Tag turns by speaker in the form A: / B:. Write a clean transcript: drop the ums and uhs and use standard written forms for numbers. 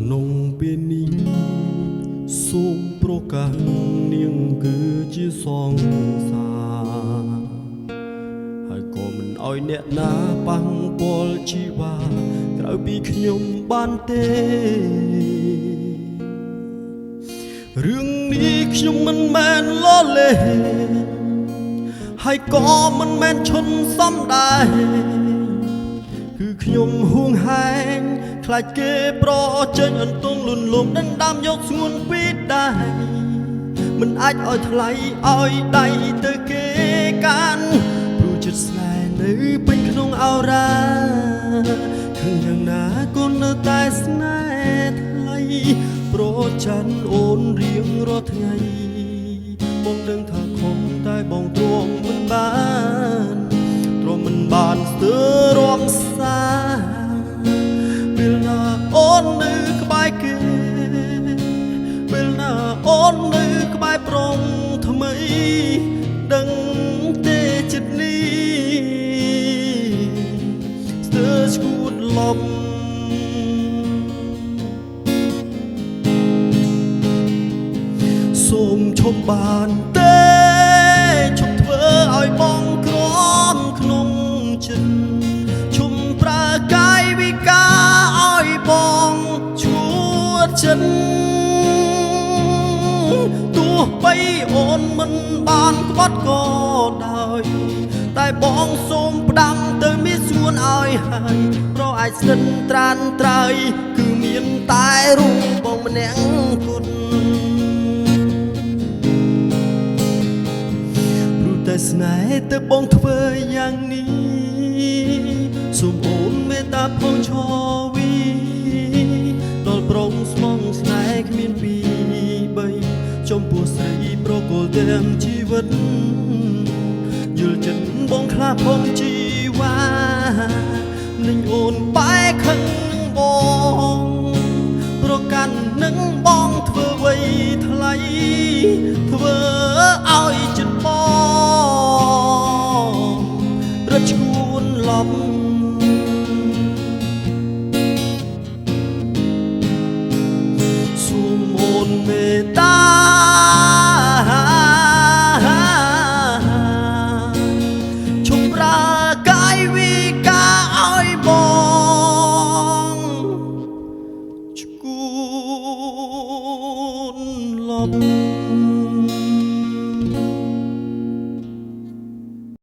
A: ក្នុងពេលនេះសូមប្រកាសនាងគឺជាសងសាហើយក៏មិនអោយអ្នកណាប៉ះពាល់ជីវ៉ាក្រៅពីខ្ញុំបានទេរឿងនេះខ្ញុំមិនមែនលលេហើយក៏មិនមែនឈុនសំដែរគឺខ្ញុំហួងហែងខ្លាចគេប្រចេញអន្ទង់លន់លំដណ្ដើមយកស្ងួនពីដៃមិនអាចឲ្យថ្លៃឲ្យដៃទៅគេកាន់ព្រោះចិត្តស្នេហ៍នៅពេញក្នុងអរ៉ាឃើញយ៉ាងណាក៏នៅតែស្នេហ៍ថ្លៃប្រច័នអូនរៀងរាល់ថ្ងៃបងដឹងថាខំតែបងទ្រាំមិនបានស្ទើររំសាពេលណាអូននៅក្បែរគេពេលណាអូននៅក្បែរប្រុងថ្មីដឹងទេចិត្តនេះស្ទើរឈួតលំសូមឈប់បានទេឈប់ធ្វើឲ្យបងក្រំក្នុងចិត្តឈុំប្រើកាយវិការឲ្យបងឈួតចិត្តទោះបីអូនមិនបានក្បត់ក៏ដោយតែបងសូមផ្ដាំទៅមានសួនឲ្យហើយប្រអាចស្និទ្ធត្រានត្រើយគឺមានតែរូបបងម្នាក់គត់តែស្នេហ៍ទៅបងធ្វើយ៉ាងនេះសូមអូនមេត្តាផងឈរវីដល់ប្រងស្មងស្នេហ៍គ្មានពីបីចំពោះស្រីប្រគល់ទាំងជីវិតយល់ចិត្តបងខ្លាចផងជីវ៉ានឹងអូនបែកខឹងនឹងបងប្រកាន់នឹងបងធ្វើអ្វីថ្លៃធ្វើ